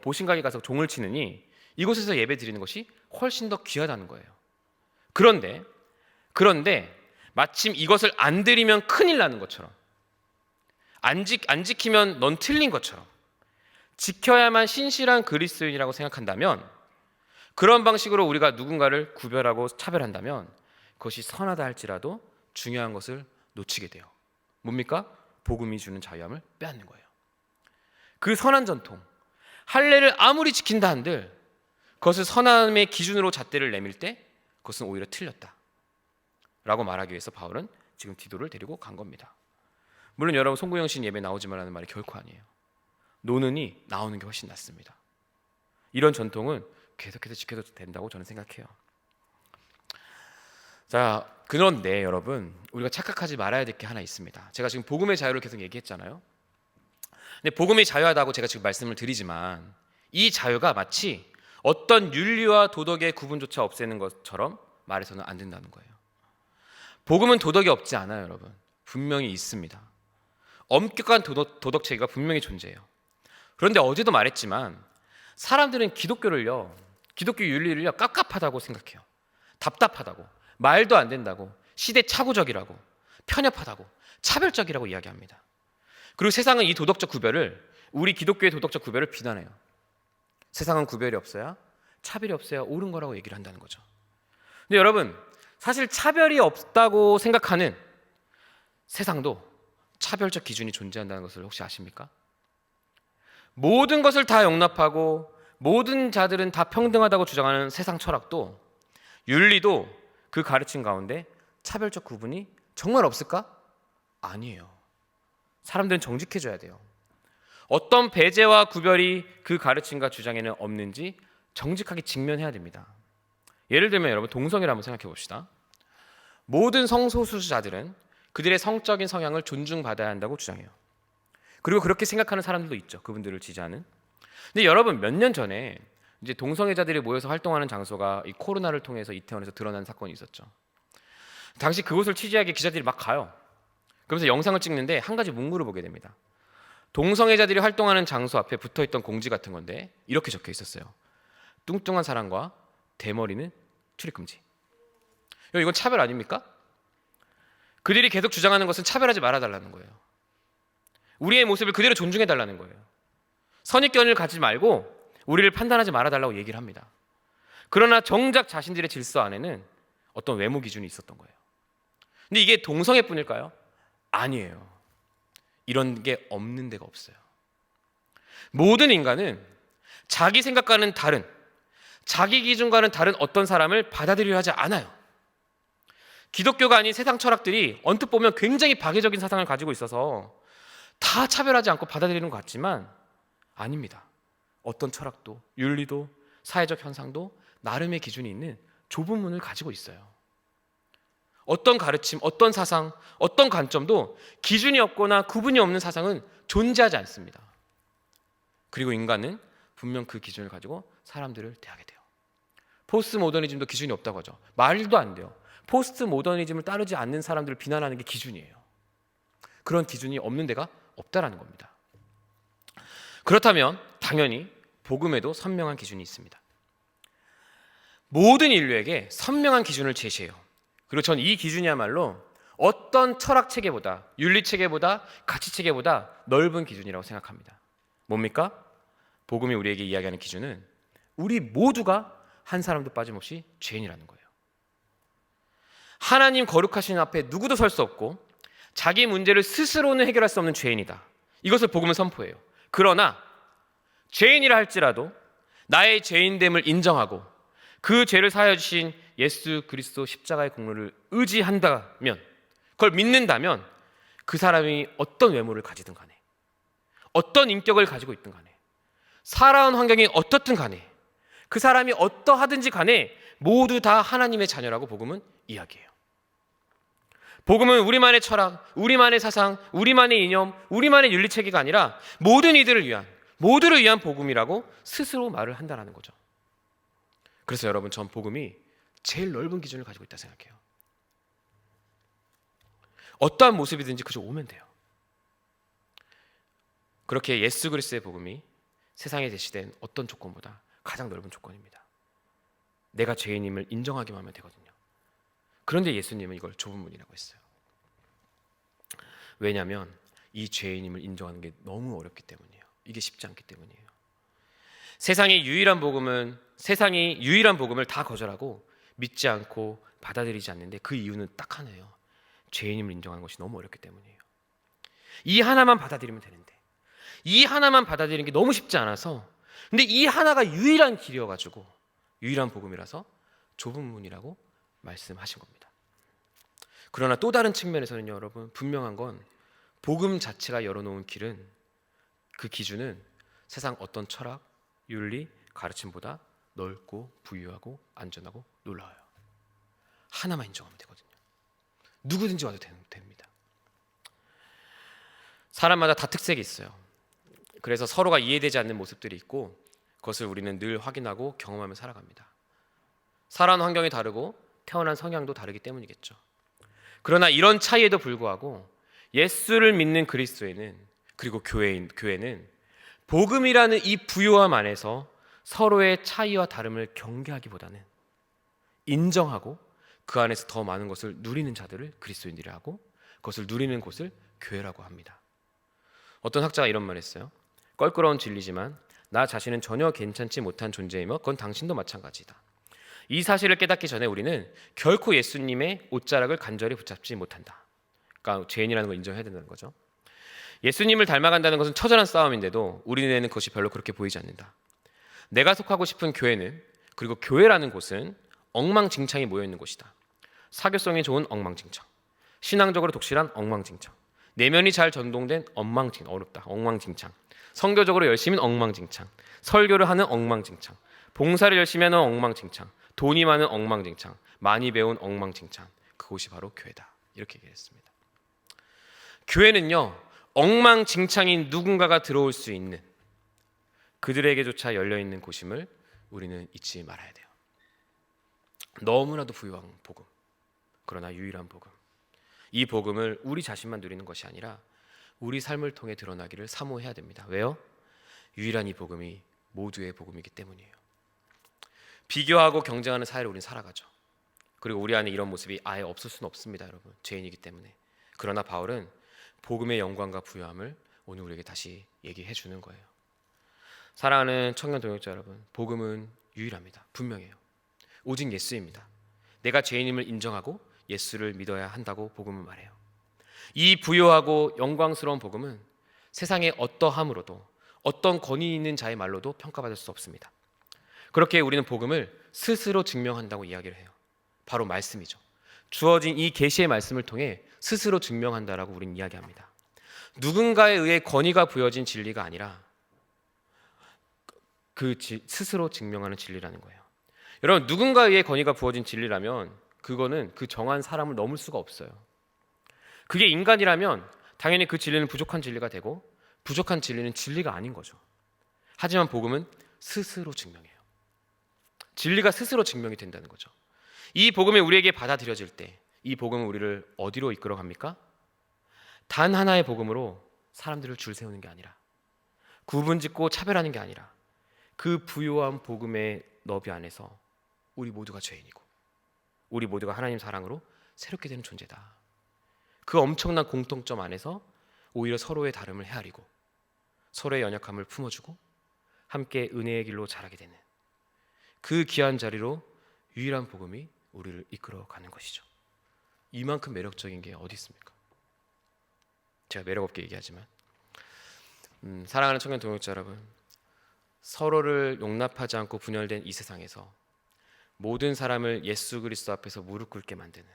보신각에 가서 종을 치느니 이곳에서 예배드리는 것이 훨씬 더 귀하다는 거예요. 그런데 마침 이것을 안 드리면 큰일 나는 것처럼, 안 지키면 넌 틀린 것처럼 지켜야만 신실한 그리스도인이라고 생각한다면, 그런 방식으로 우리가 누군가를 구별하고 차별한다면 그것이 선하다 할지라도 중요한 것을 놓치게 돼요. 뭡니까? 복음이 주는 자유함을 빼앗는 거예요. 그 선한 전통, 할례를 아무리 지킨다 한들 그것을 선함의 기준으로 잣대를 내밀 때 그것은 오히려 틀렸다 라고 말하기 위해서 바울은 지금 디도를 데리고 간 겁니다. 물론 여러분 송구영신 예배 나오지 말라는 말이 결코 아니에요. 노느니 나오는 게 훨씬 낫습니다. 이런 전통은 계속해서 지켜도 된다고 저는 생각해요. 자, 그런데 여러분 우리가 착각하지 말아야 될 게 하나 있습니다. 제가 지금 복음의 자유를 계속 얘기했잖아요. 근데 복음이 자유하다고 제가 지금 말씀을 드리지만 이 자유가 마치 어떤 윤리와 도덕의 구분조차 없애는 것처럼 말해서는 안 된다는 거예요. 복음은 도덕이 없지 않아요, 여러분. 분명히 있습니다. 엄격한 도덕 체계가 분명히 존재해요. 그런데 어제도 말했지만 사람들은 기독교 윤리를요 깝깝하다고 생각해요. 답답하다고, 말도 안 된다고, 시대착오적이라고, 편협하다고, 차별적이라고 이야기합니다. 그리고 세상은 이 도덕적 구별을, 우리 기독교의 도덕적 구별을 비난해요. 세상은 구별이 없어야, 차별이 없어야 옳은 거라고 얘기를 한다는 거죠. 근데 여러분, 사실 차별이 없다고 생각하는 세상도 차별적 기준이 존재한다는 것을 혹시 아십니까? 모든 것을 다 용납하고 모든 자들은 다 평등하다고 주장하는 세상 철학도, 윤리도 그 가르침 가운데 차별적 구분이 정말 없을까? 아니에요. 사람들은 정직해져야 돼요. 어떤 배제와 구별이 그 가르침과 주장에는 없는지 정직하게 직면해야 됩니다. 예를 들면 여러분, 동성애를 한번 생각해 봅시다. 모든 성소수자들은 그들의 성적인 성향을 존중받아야 한다고 주장해요. 그리고 그렇게 생각하는 사람들도 있죠. 그분들을 지지하는. 근데 여러분, 몇 년 전에 이제 동성애자들이 모여서 활동하는 장소가 이 코로나를 통해서 이태원에서 드러난 사건이 있었죠. 당시 그곳을 취재하기 기자들이 막 가요. 그러면서 영상을 찍는데 한 가지 문구를 보게 됩니다. 동성애자들이 활동하는 장소 앞에 붙어있던 공지 같은 건데 이렇게 적혀 있었어요. 뚱뚱한 사람과 대머리는 출입금지. 이건 차별 아닙니까? 그들이 계속 주장하는 것은 차별하지 말아달라는 거예요. 우리의 모습을 그대로 존중해달라는 거예요. 선입견을 가지지 말고 우리를 판단하지 말아달라고 얘기를 합니다. 그러나 정작 자신들의 질서 안에는 어떤 외모 기준이 있었던 거예요. 근데 이게 동성애뿐일까요? 아니에요. 이런 게 없는 데가 없어요. 모든 인간은 자기 생각과는 다른, 자기 기준과는 다른 어떤 사람을 받아들이려 하지 않아요. 기독교가 아닌 세상 철학들이 언뜻 보면 굉장히 파괴적인 사상을 가지고 있어서 다 차별하지 않고 받아들이는 것 같지만 아닙니다. 어떤 철학도, 윤리도, 사회적 현상도 나름의 기준이 있는 좁은 문을 가지고 있어요. 어떤 가르침, 어떤 사상, 어떤 관점도 기준이 없거나 구분이 없는 사상은 존재하지 않습니다. 그리고 인간은 분명 그 기준을 가지고 사람들을 대하게 돼요. 포스트 모더니즘도 기준이 없다고 하죠. 말도 안 돼요. 포스트 모더니즘을 따르지 않는 사람들을 비난하는 게 기준이에요. 그런 기준이 없는 데가 없다라는 겁니다. 그렇다면 당연히 복음에도 선명한 기준이 있습니다. 모든 인류에게 선명한 기준을 제시해요. 그리고 전 이 기준이야말로 어떤 철학 체계보다, 윤리 체계보다, 가치 체계보다 넓은 기준이라고 생각합니다. 뭡니까? 복음이 우리에게 이야기하는 기준은 우리 모두가 한 사람도 빠짐없이 죄인이라는 거예요. 하나님 거룩하신 앞에 누구도 설 수 없고 자기 문제를 스스로는 해결할 수 없는 죄인이다. 이것을 복음은 선포해요. 그러나 죄인이라 할지라도 나의 죄인됨을 인정하고 그 죄를 사하여 주신 예수 그리스도 십자가의 공로를 의지한다면, 그걸 믿는다면 그 사람이 어떤 외모를 가지든 간에, 어떤 인격을 가지고 있든 간에, 살아온 환경이 어떻든 간에, 그 사람이 어떠하든지 간에 모두 다 하나님의 자녀라고 복음은 이야기해요. 복음은 우리만의 철학, 우리만의 사상, 우리만의 이념, 우리만의 윤리체계가 아니라 모든 이들을 위한, 모두를 위한 복음이라고 스스로 말을 한다는 거죠. 그래서 여러분, 전 복음이 제일 넓은 기준을 가지고 있다 생각해요. 어떠한 모습이든지 그저 오면 돼요. 그렇게 예수 그리스도의 복음이 세상에 제시된 어떤 조건보다 가장 넓은 조건입니다. 내가 죄인임을 인정하기만 하면 되거든요. 그런데 예수님은 이걸 좁은 문이라고 했어요. 왜냐하면 이 죄인임을 인정하는 게 너무 어렵기 때문이에요. 이게 쉽지 않기 때문이에요. 세상이 유일한 복음을 다 거절하고 믿지 않고 받아들이지 않는데 그 이유는 딱 하나예요. 죄인임을 인정하는 것이 너무 어렵기 때문이에요. 이 하나만 받아들이면 되는데, 이 하나만 받아들이는 게 너무 쉽지 않아서, 근데 이 하나가 유일한 길이어가지고 유일한 복음이라서 좁은 문이라고 말씀하신 겁니다. 그러나 또 다른 측면에서는 여러분, 분명한 건 복음 자체가 열어놓은 길은, 그 기준은 세상 어떤 철학, 윤리, 가르침보다 넓고 부유하고 안전하고 놀라워요. 하나만 인정하면 되거든요. 누구든지 와도 됩니다. 사람마다 다 특색이 있어요. 그래서 서로가 이해되지 않는 모습들이 있고 그것을 우리는 늘 확인하고 경험하며 살아갑니다. 살아온 환경이 다르고 태어난 성향도 다르기 때문이겠죠. 그러나 이런 차이에도 불구하고 예수를 믿는 그리스도인은, 그리고 교회는 복음이라는 이 부요함 안에서 서로의 차이와 다름을 경계하기보다는 인정하고 그 안에서 더 많은 것을 누리는 자들을 그리스도인이라고, 그것을 누리는 곳을 교회라고 합니다. 어떤 학자가 이런 말을 했어요. 껄끄러운 진리지만 나 자신은 전혀 괜찮지 못한 존재이며 그건 당신도 마찬가지다. 이 사실을 깨닫기 전에 우리는 결코 예수님의 옷자락을 간절히 붙잡지 못한다. 그러니까 죄인이라는 걸 인정해야 된다는 거죠. 예수님을 닮아간다는 것은 처절한 싸움인데도 우리 눈에는 그것이 별로 그렇게 보이지 않는다. 내가 속하고 싶은 교회는, 그리고 교회라는 곳은 엉망진창이 모여있는 곳이다. 사교성이 좋은 엉망진창, 신앙적으로 독실한 엉망진창, 내면이 잘 전동된 엉망진창, 성교적으로 열심인 엉망진창, 설교를 하는 엉망진창, 봉사를 열심히 하는 엉망진창, 돈이 많은 엉망진창, 많이 배운 엉망진창, 그곳이 바로 교회다. 이렇게 얘기했습니다. 교회는요, 엉망진창인 누군가가 들어올 수 있는, 그들에게조차 열려있는 곳임을 우리는 잊지 말아야 돼요. 너무나도 부유한 복음, 그러나 유일한 복음, 이 복음을 우리 자신만 누리는 것이 아니라 우리 삶을 통해 드러나기를 사모해야 됩니다. 왜요? 유일한 이 복음이 모두의 복음이기 때문이에요. 비교하고 경쟁하는 사회를 우리는 살아가죠. 그리고 우리 안에 이런 모습이 아예 없을 수는 없습니다, 여러분. 죄인이기 때문에. 그러나 바울은 복음의 영광과 부유함을 오늘 우리에게 다시 얘기해 주는 거예요. 사랑하는 청년 동역자 여러분, 복음은 유일합니다. 분명해요. 오직 예수입니다. 내가 죄인임을 인정하고 예수를 믿어야 한다고 복음은 말해요. 이 부유하고 영광스러운 복음은 세상의 어떠함으로도, 어떤 권위 있는 자의 말로도 평가받을 수 없습니다. 그렇게 우리는 복음을 스스로 증명한다고 이야기를 해요. 바로 말씀이죠. 주어진 이 계시의 말씀을 통해 스스로 증명한다라고 우리는 이야기합니다. 누군가에 의해 권위가 부여진 진리가 아니라 스스로 증명하는 진리라는 거예요. 여러분, 누군가에 의해 권위가 부여진 진리라면 그거는 그 정한 사람을 넘을 수가 없어요. 그게 인간이라면 당연히 그 진리는 부족한 진리가 되고, 부족한 진리는 진리가 아닌 거죠. 하지만 복음은 스스로 증명해요. 진리가 스스로 증명이 된다는 거죠. 이 복음이 우리에게 받아들여질 때 이 복음은 우리를 어디로 이끌어 갑니까? 단 하나의 복음으로 사람들을 줄 세우는 게 아니라, 구분짓고 차별하는 게 아니라, 그 부요한 복음의 너비 안에서 우리 모두가 죄인이고 우리 모두가 하나님 사랑으로 새롭게 되는 존재다. 그 엄청난 공통점 안에서 오히려 서로의 다름을 헤아리고 서로의 연약함을 품어주고 함께 은혜의 길로 자라게 되는 그 귀한 자리로 유일한 복음이 우리를 이끌어가는 것이죠. 이만큼 매력적인 게 어디 있습니까? 제가 매력 없게 얘기하지만 사랑하는 청년 동역자 여러분, 서로를 용납하지 않고 분열된 이 세상에서 모든 사람을 예수 그리스도 앞에서 무릎 꿇게 만드는,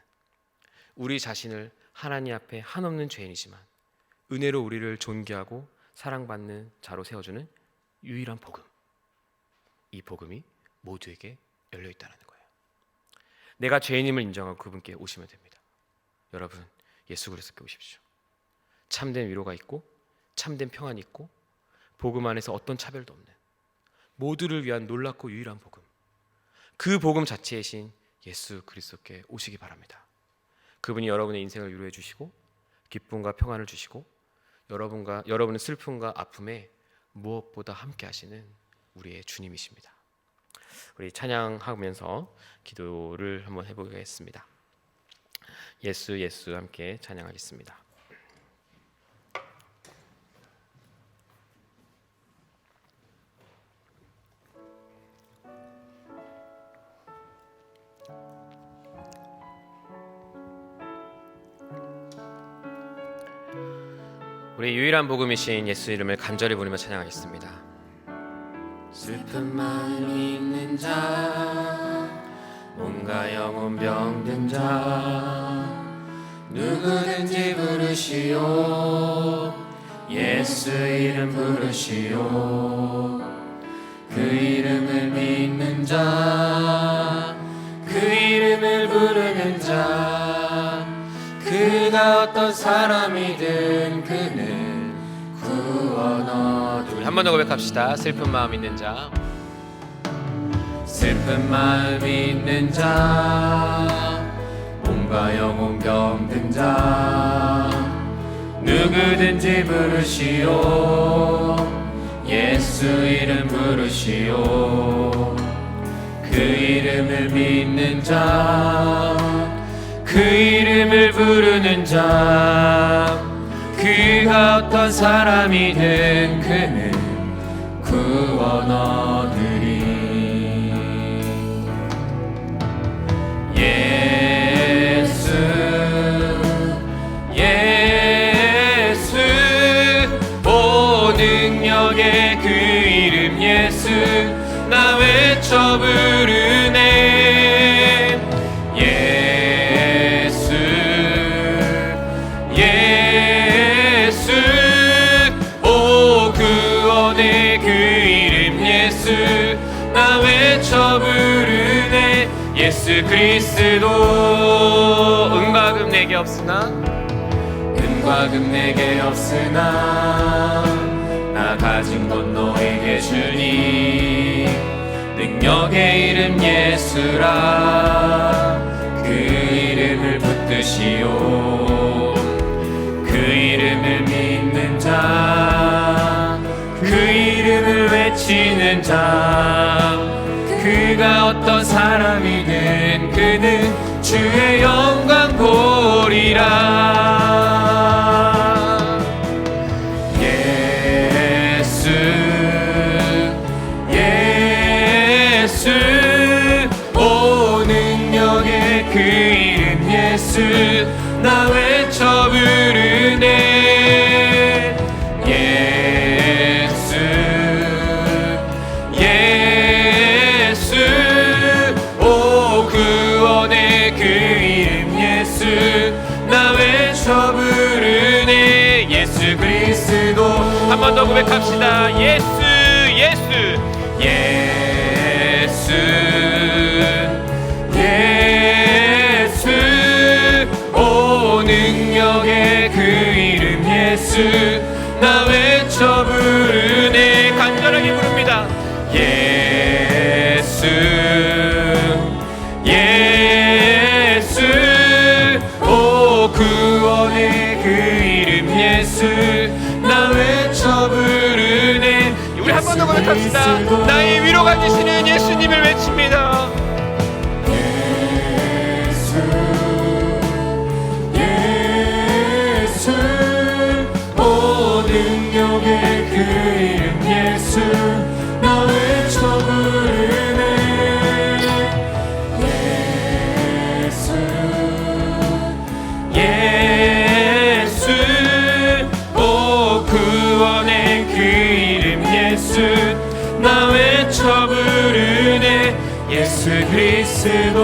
우리 자신을 하나님 앞에 한없는 죄인이지만 은혜로 우리를 존귀하고 사랑받는 자로 세워주는 유일한 복음, 이 복음이 모두에게 열려있다는 거예요. 내가 죄인임을 인정하고 그분께 오시면 됩니다. 여러분, 예수 그리스도께 오십시오. 참된 위로가 있고 참된 평안이 있고 복음 안에서 어떤 차별도 없는 모두를 위한 놀랍고 유일한 복음, 그 복음 자체이신 예수 그리스도께 오시기 바랍니다. 그분이 여러분의 인생을 위로해 주시고 기쁨과 평안을 주시고 여러분의 슬픔과 아픔에 무엇보다 함께 하시는 우리의 주님이십니다. 우리 찬양하면서 기도를 한번 해보겠습니다. 예수 예수 함께 찬양하겠습니다. 우리 유일한 복음이신 예수 이름을 간절히 부르며 찬양하겠습니다. 슬픈 마음 있는 자, 몸과 영혼 병든 자, 누구든지 부르시오. 예수 이름 부르시오. 그 이름을 믿는 자, 그 이름을 부르는 자, 그가 어떤 사람이든 그는 구원 얻으리. 한 번 더 고백합시다. 슬픈 마음 있는 자, 슬픈 마음 있는 자, 몸과 영혼 병든 자, 누구든지 부르시오. 예수 이름 부르시오. 그 이름을 믿는 자, 그 이름을 부르는 자 그가 어떤 사람이든 그는 구원 얻으리. 예수 예수 오 능력의 그 이름 예수 나 외쳐 부르네. 예수 예수 오 구원의 그 이름 예수 나 외쳐 부르네. 예수 그리스도 은과 금 내게 없으나 은과 금 내게 없으나 나 가진 것 너에게 주니 능력의 이름 예수라. 그 이름을 붙드시오. 그 이름을 믿는 자 그 이름을 외치는 자 그가 어떤 사람이든 그는 주의 영광 보리라. 예수 예수 오 능력의 그 이름 예수 나 외쳐 부르네. 예수 예수 오 구원의 그 이름 예수 나 외쳐 부르네. 예수 그리스도 한 번 더 고백합시다. 예수 예수 예수 예수 오 능력의 그 이름 예수 나 외쳐 부르네. 간절하게 부릅니다. 예수 예수 오 구원의 그 이름 예수 나 외쳐 부르네. 우리 한 번 더 고백합시다. 나의 위로가 되시는 예수님을 외칩니다. 예수 예수 오 능력의 그 이름 예수 나 외쳐 부르네. 예수 예수 오 구원의 그 이름 예수 나 외쳐 부르네. 예수 그리스도.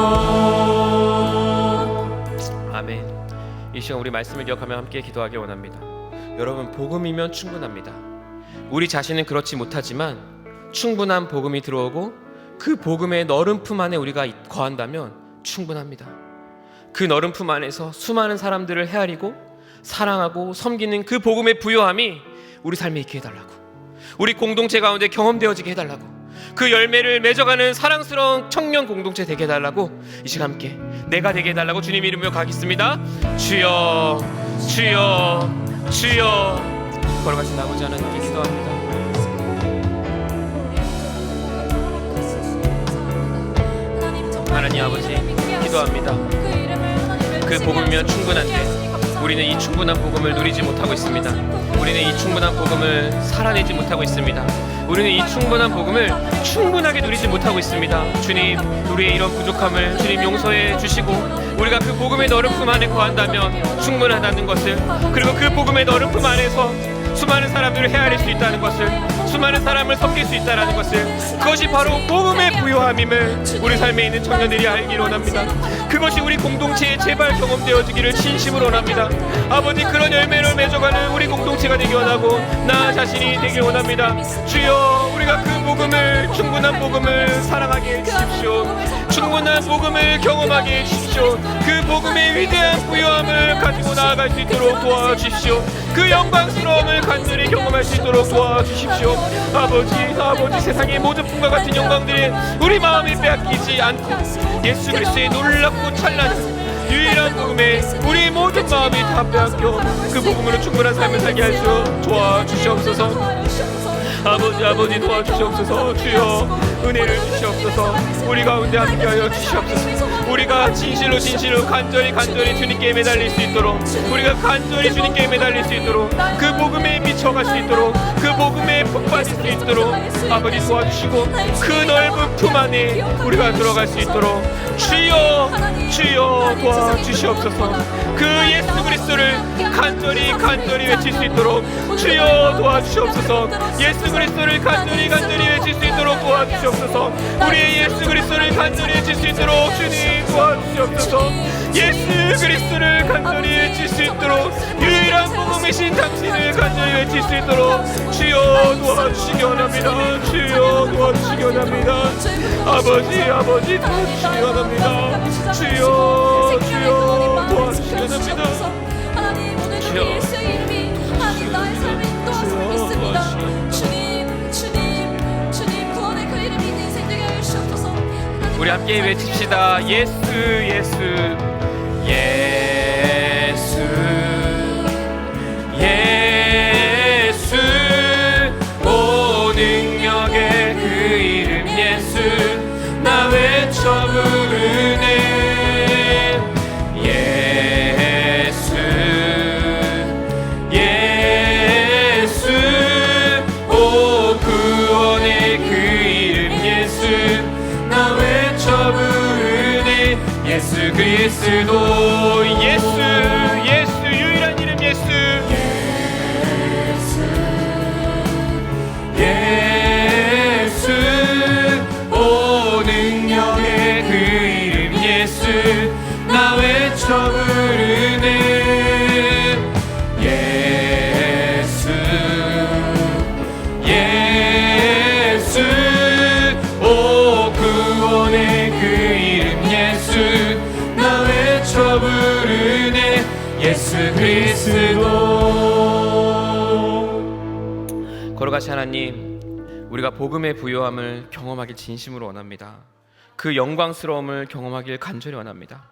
아멘. 이 시간 우리 말씀을 기억하며 함께 기도하기 원합니다. 여러분 복음이면 충분합니다. 우리 자신은 그렇지 못하지만 충분한 복음이 들어오고 그 복음의 너른 품 안에 우리가 거한다면 충분합니다. 그 너른 품 안에서 수많은 사람들을 헤아리고 사랑하고 섬기는 그 복음의 부요함이 우리 삶에 있게 해달라고, 우리 공동체 가운데 경험되어지게 해달라고, 그 열매를 맺어가는 사랑스러운 청년 공동체 되게 해달라고 이 시간 함께 내가 되게 해달라고 주님 이름으로 가겠습니다. 주여 주여 주여. 걸어가신 아버지 하나님께 기도합니다. 하나님 아버지 기도합니다. 그 복음이면 충분한데 우리는 이 충분한 복음을 누리지 못하고 있습니다. 우리는 이 충분한 복음을 살아내지 못하고 있습니다. 우리는 이 충분한 복음을 충분하게 누리지 못하고 있습니다. 주님, 우리의 이런 부족함을 주님 용서해 주시고 우리가 그 복음의 너른 품 안에 거한다면 충분하다는 것을, 그리고 그 복음의 너른 품 안에서 수많은 사람들을 헤아릴 수 있다는 것을, 수많은 사람을 섬길 수 있다는 것을, 그것이 바로 복음의 부요함임을 우리 삶에 있는 청년들이 알기를 원합니다. 그것이 우리 공동체에 제발 경험되어지기를 진심으로 원합니다. 아버지, 그런 열매를 맺어가는 우리 공동체가 되기 원하고 나 자신이 되기 원합니다. 주여, 우리가 그 복음을, 충분한 복음을 사랑하게 해주십시오. 충분한 복음을 경험하게 해주십시오. 그 복음의 위대한 부요함을 가지고 나아갈 수 있도록 도와주십시오. 그 영광스러움을 간절히 경험할 수 있도록 도와주십시오. 아버지, 세상의 모든 품과 같은 영광들이 우리 마음에 빼앗기지 않고 예수 그리스도의 놀랍고 찬란한 유일한 복음에 우리 모든 마음이 다 빼앗겨 그 복음으로 충분한 삶을 살게 할 수 도와주시옵소서. 아버지 도와주시옵소서. 주여, 은혜를 주시옵소서. 우리 가운데 함께하여 주시옵소서. 우리가 진실로 간절히 주님께 매달릴 수 있도록, 우리가 간절히 주님께 매달릴 수 있도록, 그 복음에 미쳐갈 수 있도록, 그 복음에 푹 빠질 수 있도록 아버지 도와주시고, 그 넓은 품 안에 우리가 들어갈 수 있도록 주여 도와주시옵소서. 그 예수 그리스도를 간절히 외칠 수 있도록 주여 도와주시옵소서. 예수 그리스도를 간절히 외칠 수 있도록 도와주시옵소서. 우리의 예수 그리스도를 간절히 외칠 수 있도록 주님 도와주시옵소서. 예수 그리스도를 간절히 외칠 수 있도록, 유일한 복음이신 당신을 간절히 외칠 수 있도록 주여 도와주시기 원합니다. 주여 도와주시기 원합니다. 아버지 도와주시기 원합니다. 주여 도와주시기 원합니다. 하나님, 오늘 우리 예수의 이름이 하나님 나의 삶에 인도하시고 있습니다. 주님 구원의 그 이름이 내 인생 되게 하여 주옵소서. 우리 함께 외칩시다. 예수 오 능력의 그 이름 예수, 나 외쳐 부르네. 예수 오 구원의 그 이름 예수, 나 외쳐 부르네. 예수 그리스도 예수 유일한 이름 예수 오 능력의 그 이름 예수, 나 외쳐 부르네. 예수 오 구원의 그 이름 예수, 나 외쳐 부르네. 예수 그리스도. 걸어가신 하나님, 우리가 복음의 부요함을 경험하길 진심으로 원합니다. 그 영광스러움을 경험하길 간절히 원합니다.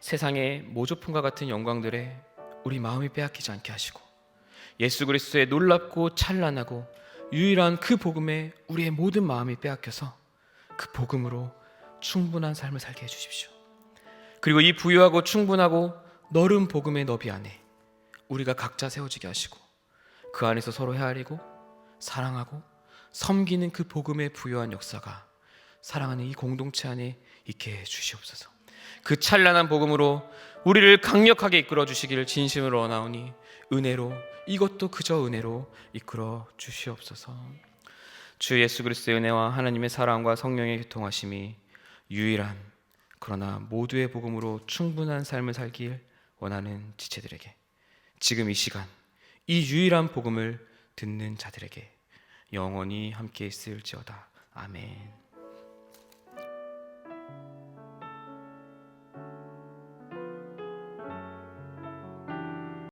세상의 모조품과 같은 영광들에 우리 마음이 빼앗기지 않게 하시고, 예수 그리스도의 놀랍고 찬란하고 유일한 그 복음에 우리의 모든 마음이 빼앗겨서 그 복음으로 충분한 삶을 살게 해주십시오. 그리고 이 부유하고 충분하고 넓은 복음의 너비 안에 우리가 각자 세워지게 하시고, 그 안에서 서로 헤아리고 사랑하고 섬기는 그 복음의 부유한 역사가 사랑하는 이 공동체 안에 있게 해주시옵소서. 그 찬란한 복음으로 우리를 강력하게 이끌어 주시기를 진심으로 원하오니 은혜로, 이것도 그저 은혜로 이끌어 주시옵소서. 주 예수 그리스도의 은혜와 하나님의 사랑과 성령의 교통하심이 유일한 그러나 모두의 복음으로 충분한 삶을 살길 원하는 지체들에게, 지금 이 시간 이 유일한 복음을 듣는 자들에게 영원히 함께 있을지어다. 아멘.